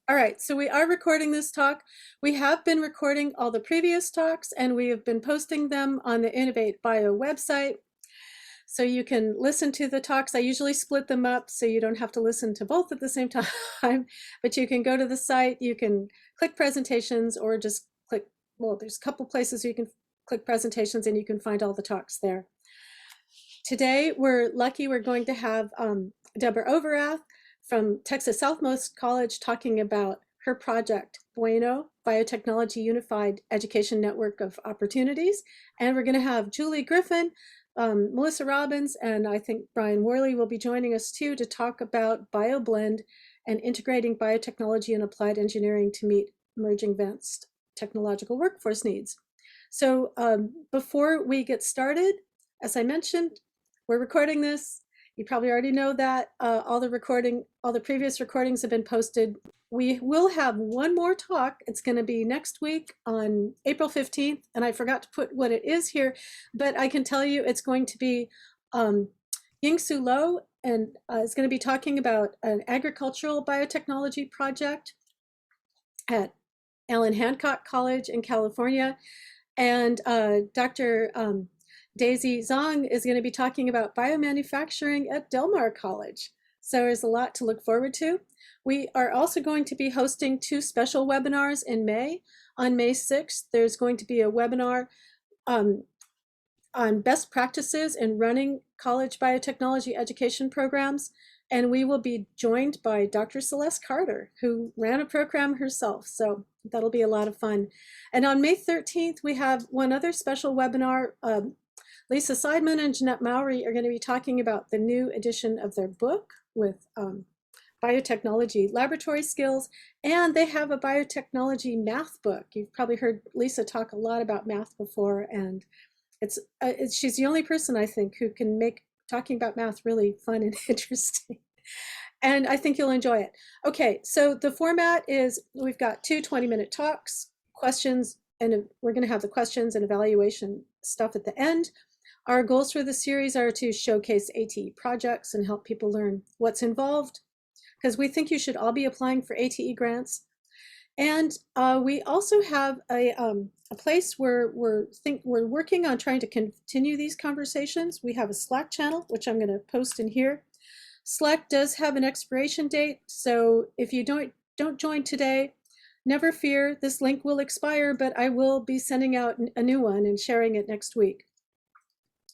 All right, so we are recording this talk. We have been recording all the previous talks and we have been posting them on the Innovate Bio website. So you can listen to the talks. I usually split them up so you don't have to listen to both at the same time, but you can go to the site, you can click presentations or just click, well, there's a couple places you can click presentations and you can find all the talks there. Today, we're lucky we're going to have Deborah Overath from Texas Southmost College talking about her project, BUENO, Biotechnology Unified Education Network of Opportunities. And we're going to have Julie Griffin, Melissa Robbins, and I think Brian Worley will be joining us too to talk about BioBlend and integrating biotechnology and applied engineering to meet emerging advanced technological workforce needs. So before we get started, as I mentioned, we're recording this. You probably already know that all the previous recordings have been posted. We will have one more talk. It's going to be next week on April 15th, and I forgot to put what it is here, but I can tell you it's going to be Ying-Su Lo, and is going to be talking about an agricultural biotechnology project at Allen Hancock College in California, and Dr. Daisy Zhang is going to be talking about biomanufacturing at Del Mar College. So there's a lot to look forward to. We are also going to be hosting two special webinars in May. On May 6th, there's going to be a webinar on best practices in running college biotechnology education programs. And we will be joined by Dr. Celeste Carter, who ran a program herself. So that'll be a lot of fun. And on May 13th, we have one other special webinar. Lisa Seidman and Jeanette Mowry are going to be talking about the new edition of their book with biotechnology laboratory skills, and they have a biotechnology math book. You've probably heard Lisa talk a lot about math before, and she's the only person I think who can make talking about math really fun and interesting. And I think you'll enjoy it. Okay, so the format is we've got two 20-minute talks, questions, and we're going to have the questions and evaluation stuff at the end. Our goals for the series are to showcase ATE projects and help people learn what's involved, because we think you should all be applying for ATE grants. And we also have a place where we're working on trying to continue these conversations. We have a Slack channel, which I'm going to post in here. Slack does have an expiration date, so if you don't join today, never fear, this link will expire, but I will be sending out a new one and sharing it next week.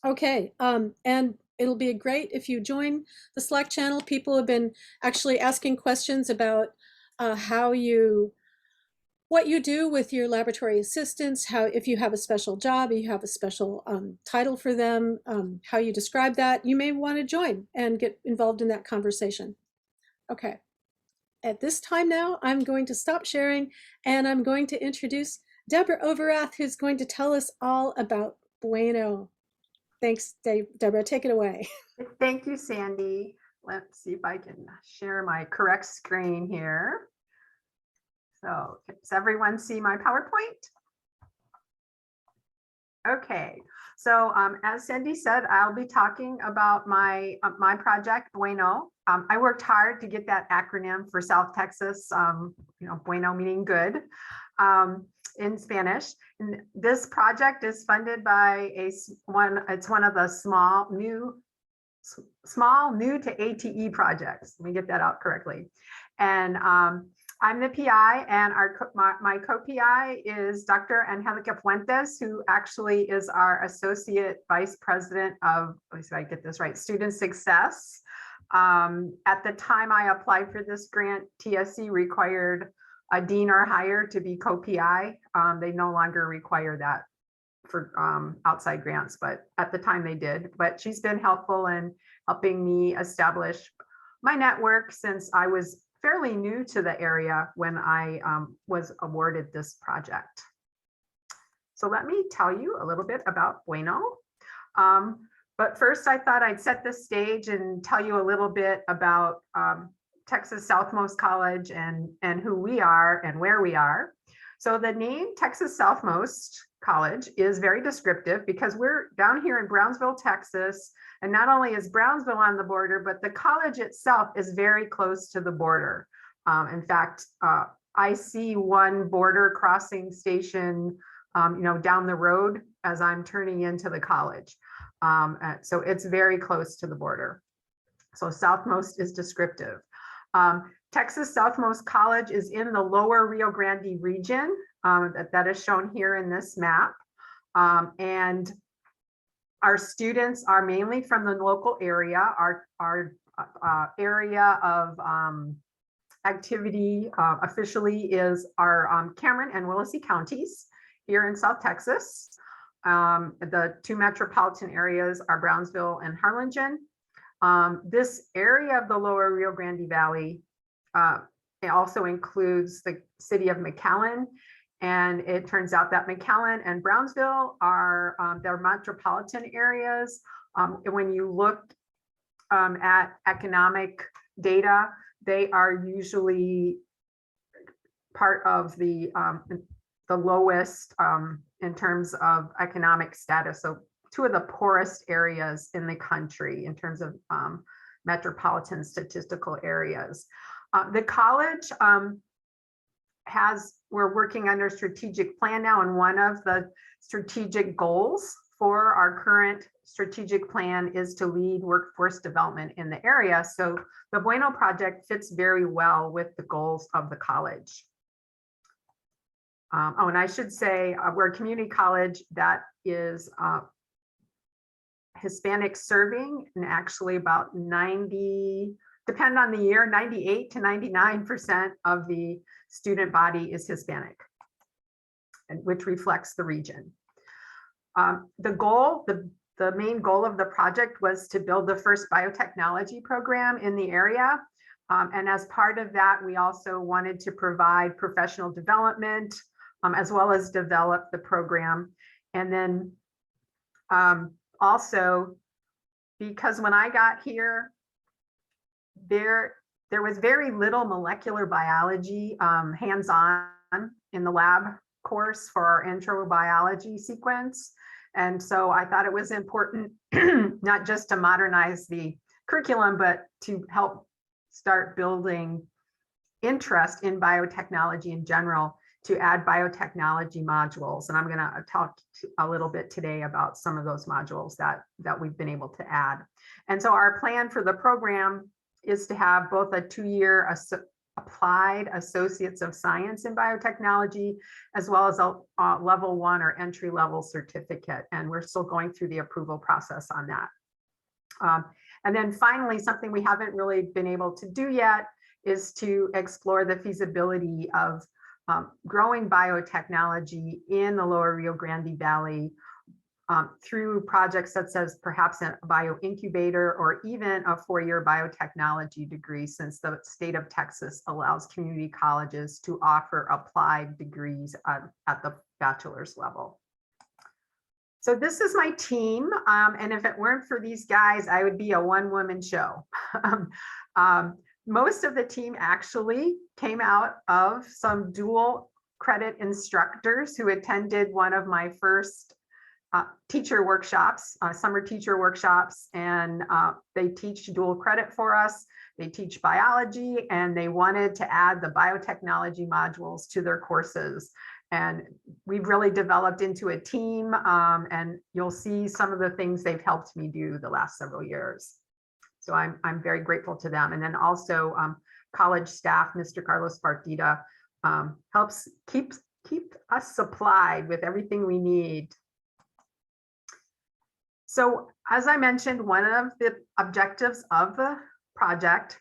Okay, and it'll be great if you join the Slack channel. People have been actually asking questions about what you do with your laboratory assistants, how if you have a special job, you have a special title for them, how you describe that. You may want to join and get involved in that conversation. Okay, at this time now, I'm going to stop sharing and I'm going to introduce Deborah Overath, who's going to tell us all about BUENO. Thanks, Deborah. Take it away. Thank you, Sandy. Let's see if I can share my correct screen here. So does everyone see my PowerPoint? Okay, so as Sandy said, I'll be talking about my project, BUENO. I worked hard to get that acronym for South Texas, BUENO meaning good. In Spanish. And this project is funded by it's one of the small new to ATE projects. Let me get that out correctly. And I'm the PI, and my co-PI is Dr. Angelica Fuentes, who actually is our Associate Vice President of, let me see if I get this right, Student Success. At the time I applied for this grant, TSC required a dean or higher to be co-PI. They no longer require that for outside grants, but at the time they did. But she's been helpful in helping me establish my network since I was fairly new to the area when I was awarded this project. So let me tell you a little bit about BUENO. But first I thought I'd set the stage and tell you a little bit about Texas Southmost College and who we are and where we are. So the name Texas Southmost College is very descriptive because we're down here in Brownsville, Texas. And not only is Brownsville on the border, but the college itself is very close to the border. In fact, I see one border crossing station, down the road as I'm turning into the college. So it's very close to the border. So Southmost is descriptive. Texas Southmost College is in the lower Rio Grande region that is shown here in this map. And our students are mainly from the local area. Our area of activity officially is our Cameron and Willacy counties here in South Texas. The two metropolitan areas are Brownsville and Harlingen. This area of the lower Rio Grande Valley it also includes the city of McAllen. And it turns out that McAllen and Brownsville are their metropolitan areas. When you look at economic data, they are usually part of the lowest in terms of economic status. So two of the poorest areas in the country in terms of metropolitan statistical areas. The college we're working under strategic plan now, and one of the strategic goals for our current strategic plan is to lead workforce development in the area. So the BUENO project fits very well with the goals of the college. And I should say we're a community college that is Hispanic serving, and actually about 90, depend on the year, 98 to 99% of the student body is Hispanic, and which reflects the region. The main goal of the project was to build the first biotechnology program in the area. And as part of that, we also wanted to provide professional development as well as develop the program. And then also, because when I got here, there was very little molecular biology hands-on in the lab course for our intro biology sequence. And so I thought it was important not just to modernize the curriculum, but to help start building interest in biotechnology in general, to add biotechnology modules. And I'm going to talk a little bit today about some of those modules that we've been able to add. And so our plan for the program is to have both a 2-year applied Associates of Science in Biotechnology, as well as a level 1 or entry-level certificate. And we're still going through the approval process on that. And then finally, something we haven't really been able to do yet is to explore the feasibility of growing biotechnology in the lower Rio Grande Valley through projects such as perhaps a bioincubator or even a 4-year biotechnology degree, since the state of Texas allows community colleges to offer applied degrees at the bachelor's level. So this is my team, and if it weren't for these guys, I would be a one-woman show. Most of the team actually came out of some dual credit instructors who attended one of my first teacher workshops, summer teacher workshops, and they teach dual credit for us. They teach biology, and they wanted to add the biotechnology modules to their courses. And we've really developed into a team, and you'll see some of the things they've helped me do the last several years. So I'm very grateful to them. And then also college staff, Mr. Carlos Partida, helps keep us supplied with everything we need. So as I mentioned, one of the objectives of the project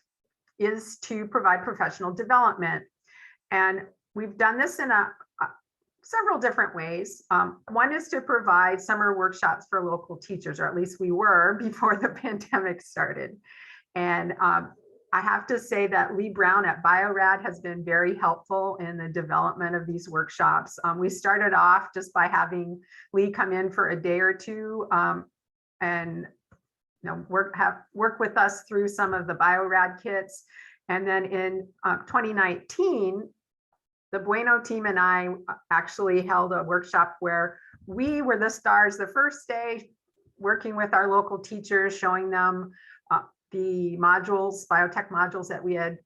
is to provide professional development. And we've done this in several different ways. One is to provide summer workshops for local teachers, or at least we were before the pandemic started. And I have to say that Lee Brown at Biorad has been very helpful in the development of these workshops. We started off just by having Lee come in for a day or two and work with us through some of the Biorad kits. And then in 2019, the BUENO team and I actually held a workshop where we were the stars the first day, working with our local teachers, showing them the modules, biotech modules that we had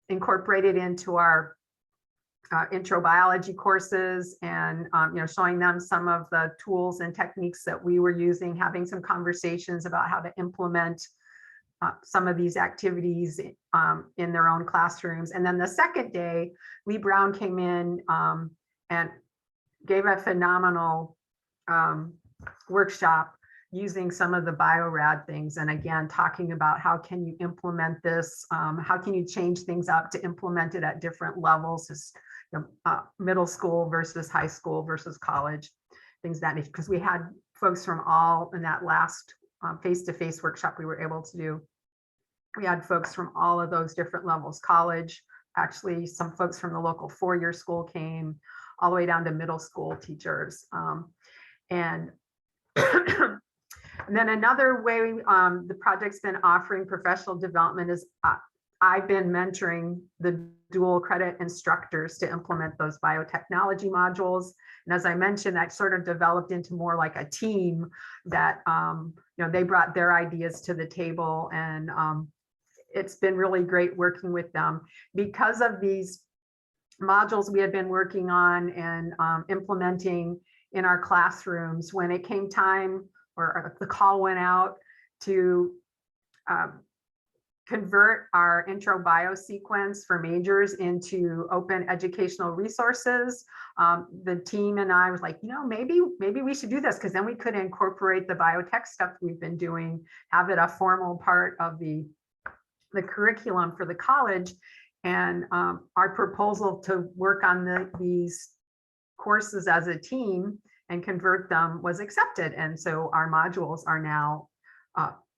incorporated into our intro biology courses, and showing them some of the tools and techniques that we were using, having some conversations about how to implement some of these activities in their own classrooms. And then the second day, Lee Brown came in and gave a phenomenal workshop using some of the BioRad things. And again, talking about how can you implement this, how can you change things up to implement it at different levels, middle school versus high school versus college, things that, because we had folks from all in that last face-to-face workshop we were able to do. We had folks from all of those different levels, college, actually some folks from the local four-year school came, all the way down to middle school teachers. And then another way the project's been offering professional development is I've been mentoring the dual credit instructors to implement those biotechnology modules. And as I mentioned, that sort of developed into more like a team that, they brought their ideas to the table, and it's been really great working with them. Because of these modules we had been working on and implementing in our classrooms, when it came time or the call went out to convert our intro bio sequence for majors into open educational resources, the team and I was like, maybe we should do this, because then we could incorporate the biotech stuff we've been doing, have it a formal part of the curriculum for the college. And our proposal to work on these courses as a team and convert them was accepted. And so our modules are now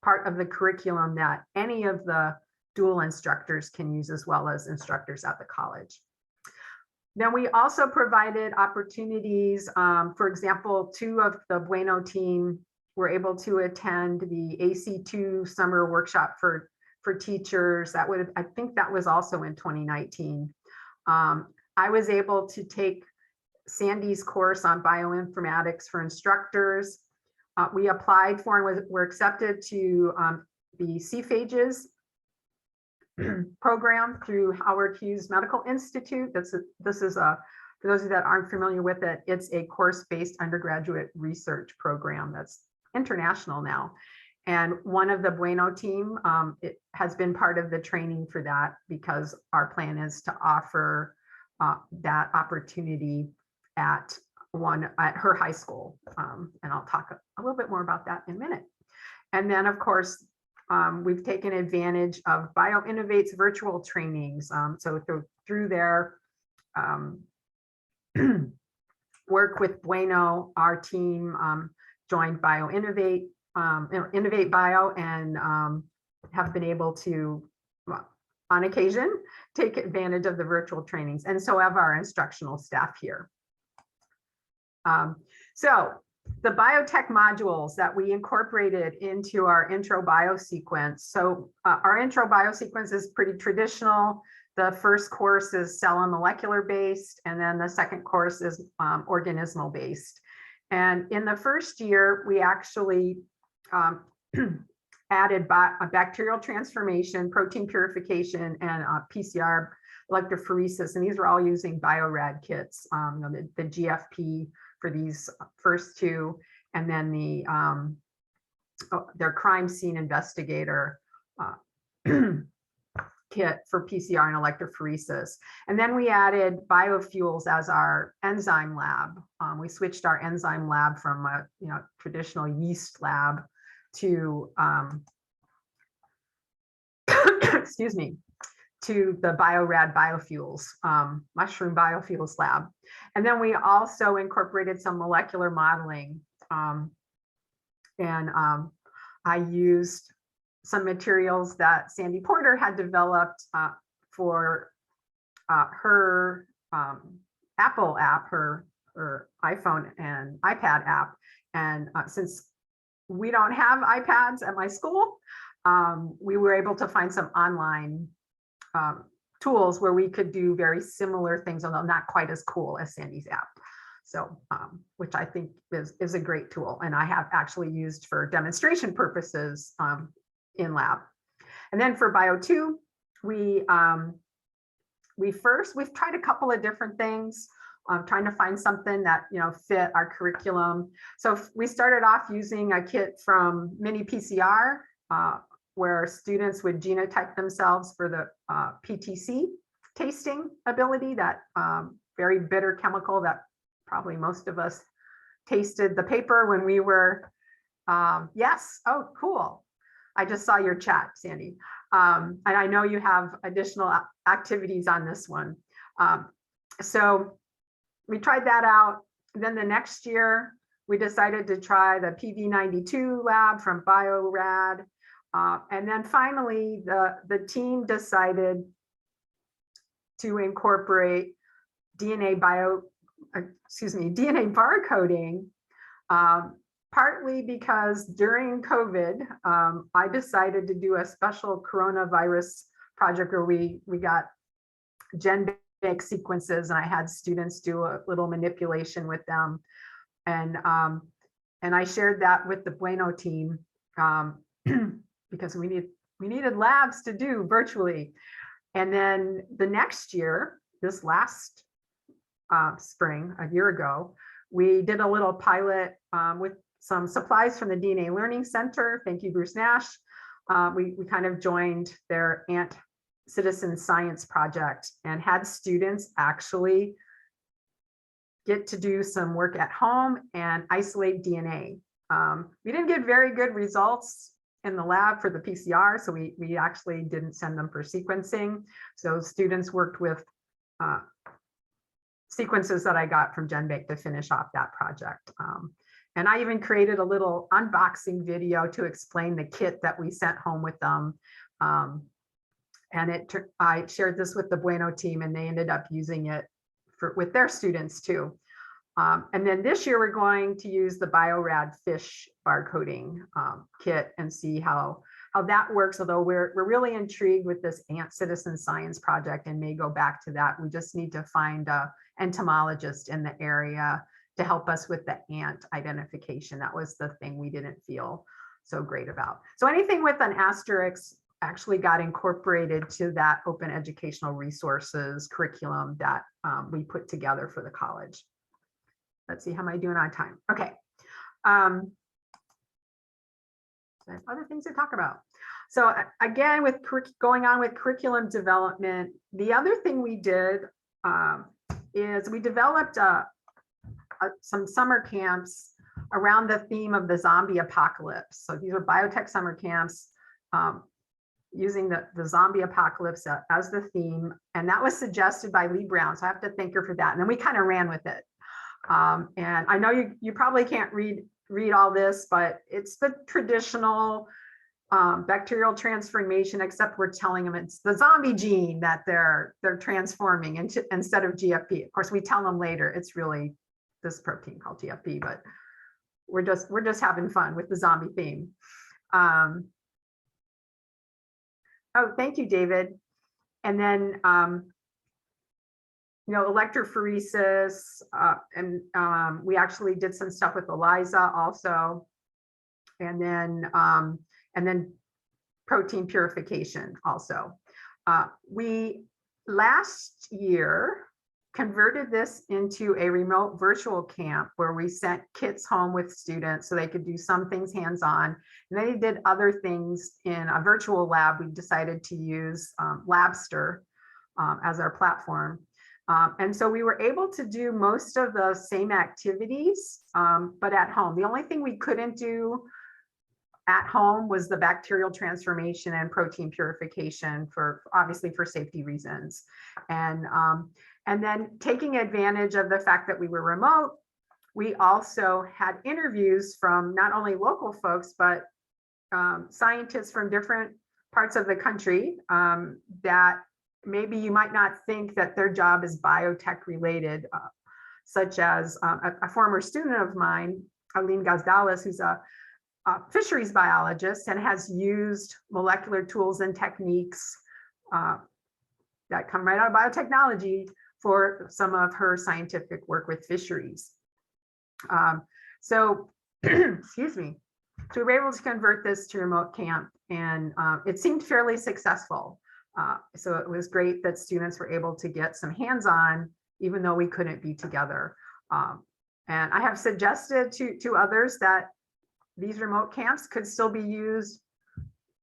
part of the curriculum that any of the dual instructors can use, as well as instructors at the college. Then we also provided opportunities. For example, 2 of the BUENO team were able to attend the AC2 summer workshop for teachers. I think that was also in 2019. I was able to take Sandy's course on bioinformatics for instructors. We applied for and were accepted to the CPHAGES program through Howard Hughes Medical Institute. This is for those of you that aren't familiar with it, it's a course-based undergraduate research program that's international now. And one of the BUENO team, it has been part of the training for that, because our plan is to offer that opportunity at her high school. And I'll talk a little bit more about that in a minute. And then, of course, we've taken advantage of BioInnovate's virtual trainings. So through their work with BUENO, our team joined BioInnovate, Innovate Bio, and have been able to, on occasion, take advantage of the virtual trainings. And so have our instructional staff here. So the biotech modules that we incorporated into our intro bio sequence. So our intro bio sequence is pretty traditional. The first course is cell and molecular based, and then the second course is organismal based. And in the first year, we actually added bacterial transformation, protein purification, and PCR electrophoresis. And these were all using BioRad kits, the GFP for these first 2, and then their crime scene investigator kit for PCR and electrophoresis. And then we added biofuels as our enzyme lab. We switched our enzyme lab from a traditional yeast lab to excuse me, to the BioRad biofuels, mushroom biofuels lab. And then we also incorporated some molecular modeling. I used some materials that Sandy Porter had developed for her Apple app, her iPhone and iPad app. And since we don't have iPads at my school, we were able to find some online tools where we could do very similar things, although not quite as cool as Sandy's app. So, which I think is a great tool, and I have actually used for demonstration purposes in lab. And then for Bio 2, we we've tried a couple of different things, trying to find something that, fit our curriculum. So we started off using a kit from Mini PCR, where students would genotype themselves for the PTC tasting ability, that very bitter chemical that probably most of us tasted the paper when we were, yes, oh, cool. I just saw your chat, Sandy. And I know you have additional activities on this one. So we tried that out. Then the next year, we decided to try the PV92 lab from Biorad. And then finally, the team decided to incorporate DNA barcoding, partly because during COVID, I decided to do a special coronavirus project where we got GenBank sequences, and I had students do a little manipulation with them. And I shared that with the BUENO team, because we needed labs to do virtually. And then the next year, this last spring, a year ago, we did a little pilot with some supplies from the DNA Learning Center. Thank you, Bruce Nash. We kind of joined their ANT Citizen Science project and had students actually get to do some work at home and isolate DNA. We didn't get very good results in the lab for the PCR, so we actually didn't send them for sequencing. So students worked with sequences that I got from GenBank to finish off that project. And I even created a little unboxing video to explain the kit that we sent home with them. And I shared this with the BUENO team, and they ended up using it with their students too. And then this year we're going to use the Biorad fish barcoding kit and see how that works. Although we're really intrigued with this Ant Citizen Science project and may go back to that. We just need to find a entomologist in the area to help us with the ant identification. That was the thing we didn't feel so great about. So anything with an asterisk actually got incorporated to that open educational resources curriculum that we put together for the college. Let's see, how am I doing on time? Okay. I have other things to talk about. So again, with going on with curriculum development, the other thing we did is we developed some summer camps around the theme of the zombie apocalypse. So these are biotech summer camps using the zombie apocalypse as the theme. And that was suggested by Lee Brown. So I have to thank her for that. And then we kind of ran with it. And I know you probably can't read all this, but it's the traditional bacterial transformation, except we're telling them it's the zombie gene that they're transforming into instead of GFP. Of course, we tell them later it's really this protein called GFP, but we're just having fun with the zombie theme. Oh, thank you, David. And then electrophoresis, and we actually did some stuff with ELISA also, and then protein purification also. We last year converted this into a remote virtual camp where we sent kits home with students so they could do some things hands-on, and they did other things in a virtual lab. We decided to use Labster as our platform. And so we were able to do most of the same activities, but at home. The only thing we couldn't do at home was the bacterial transformation and protein purification, obviously for safety reasons. And then taking advantage of the fact that we were remote, we also had interviews from not only local folks, but scientists from different parts of the country that maybe you might not think that their job is biotech related, such as a former student of mine, Aline Gazdalis, who's a fisheries biologist and has used molecular tools and techniques that come right out of biotechnology for some of her scientific work with fisheries. So, excuse me. So we were able to convert this to remote camp, and it seemed fairly successful. So it was great that students were able to get some hands-on, even though we couldn't be together. And I have suggested to others that these remote camps could still be used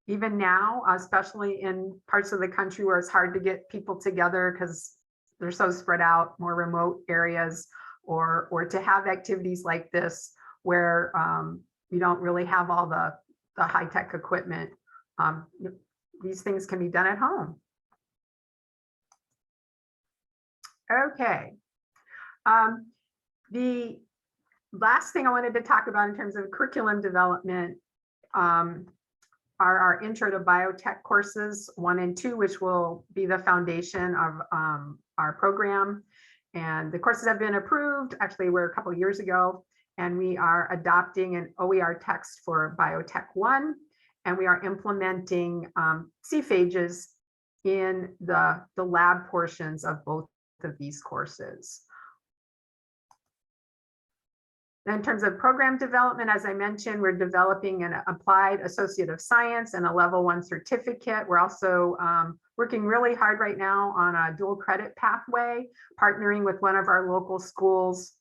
even now, especially in parts of the country where it's hard to get people together because they're so spread out, more remote areas, or to have activities like this where you don't really have all the high-tech equipment. These things can be done at home. Okay. The last thing I wanted to talk about in terms of curriculum development are our Intro to Biotech courses 1 and 2, which will be the foundation of our program. And the courses have been approved. Actually, we're a couple of years ago, and we are adopting an OER text for Biotech 1, and we are implementing CPhages in the lab portions of both of these courses. In terms of program development, as I mentioned, we're developing an applied associate of science and a level 1 certificate. We're also working really hard right now on a dual credit pathway, partnering with one of our local schools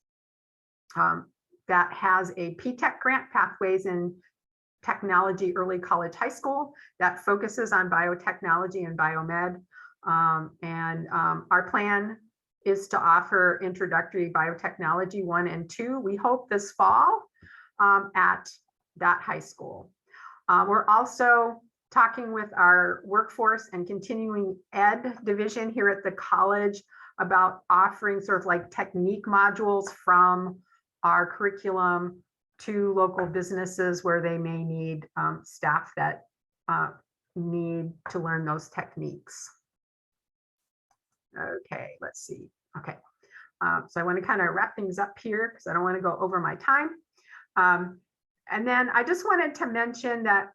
that has a PTech grant, Pathways in Technology Early College High School, that focuses on biotechnology and biomed. Our plan is to offer introductory biotechnology 1 and 2. We hope this fall at that high school. We're also talking with our workforce and continuing ed division here at the college about offering sort of like technique modules from our curriculum to local businesses where they may need staff that need to learn those techniques. Okay, let's see. Okay, so I want to kind of wrap things up here because I don't want to go over my time. And then I just wanted to mention that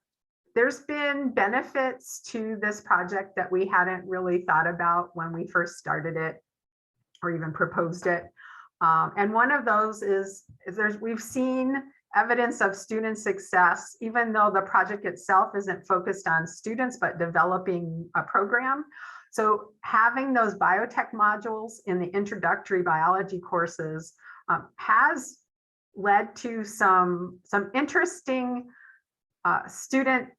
there's been benefits to this project that we hadn't really thought about when we first started it or even proposed it. And one of those is we've seen evidence of student success, even though the project itself isn't focused on students, but developing a program. So having those biotech modules in the introductory biology courses has led to some interesting student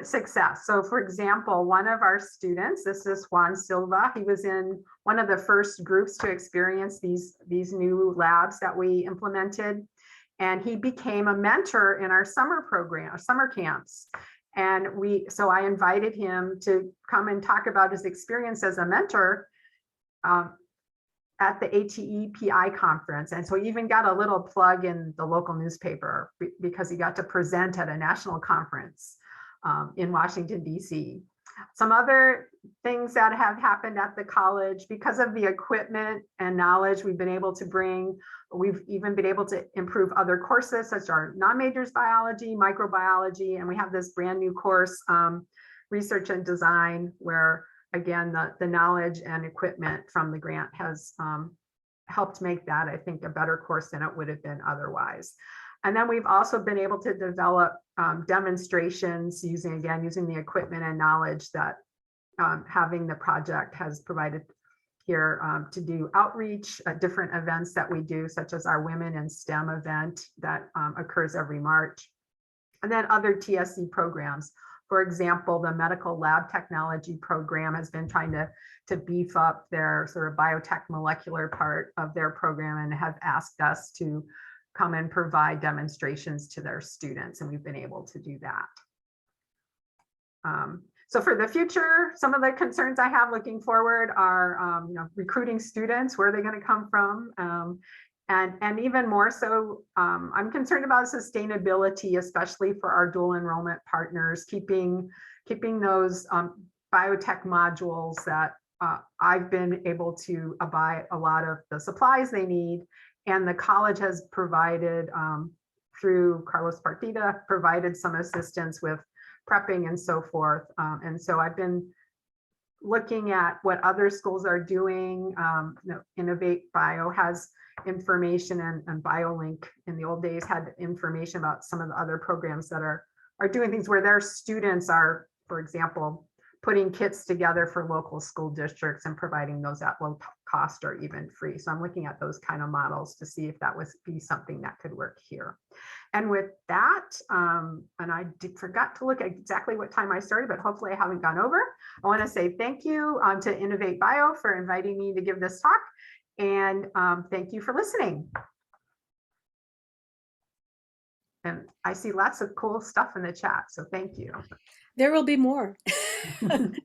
success. So for example, one of our students, this is Juan Silva, he was in one of the first groups to experience these new labs that we implemented. And he became a mentor in our summer program, summer camps. And so I invited him to come and talk about his experience as a mentor at the ATE-PI conference. And so he even got a little plug in the local newspaper because he got to present at a national conference in Washington, DC. Some other things that have happened at the college, because of the equipment and knowledge we've been able to bring, we've even been able to improve other courses such as our non-majors biology, microbiology, and we have this brand new course, research and design, where again, the knowledge and equipment from the grant has helped make that, I think, a better course than it would have been otherwise. And then we've also been able to develop demonstrations using the equipment and knowledge that having the project has provided here to do outreach at different events that we do, such as our Women in STEM event that occurs every March. And then other TSC programs. For example, the medical lab technology program has been trying to beef up their sort of biotech molecular part of their program and have asked us to come and provide demonstrations to their students, and we've been able to do that. So for the future, some of the concerns I have looking forward are recruiting students, where are they going to come from? And even more so, I'm concerned about sustainability, especially for our dual enrollment partners, keeping those biotech modules that I've been able to buy a lot of the supplies they need. And the college has provided, through Carlos Partida, provided some assistance with prepping and so forth. And so I've been looking at what other schools are doing. Innovate Bio has information, and BioLink in the old days had information about some of the other programs that are doing things where their students are, for example, putting kits together for local school districts and providing those at low cost or even free. So I'm looking at those kind of models to see if that would be something that could work here. And with that, and I forgot to look at exactly what time I started, but hopefully I haven't gone over. I want to say thank you to Innovate Bio for inviting me to give this talk. And thank you for listening. And I see lots of cool stuff in the chat, so thank you. There will be more. Thank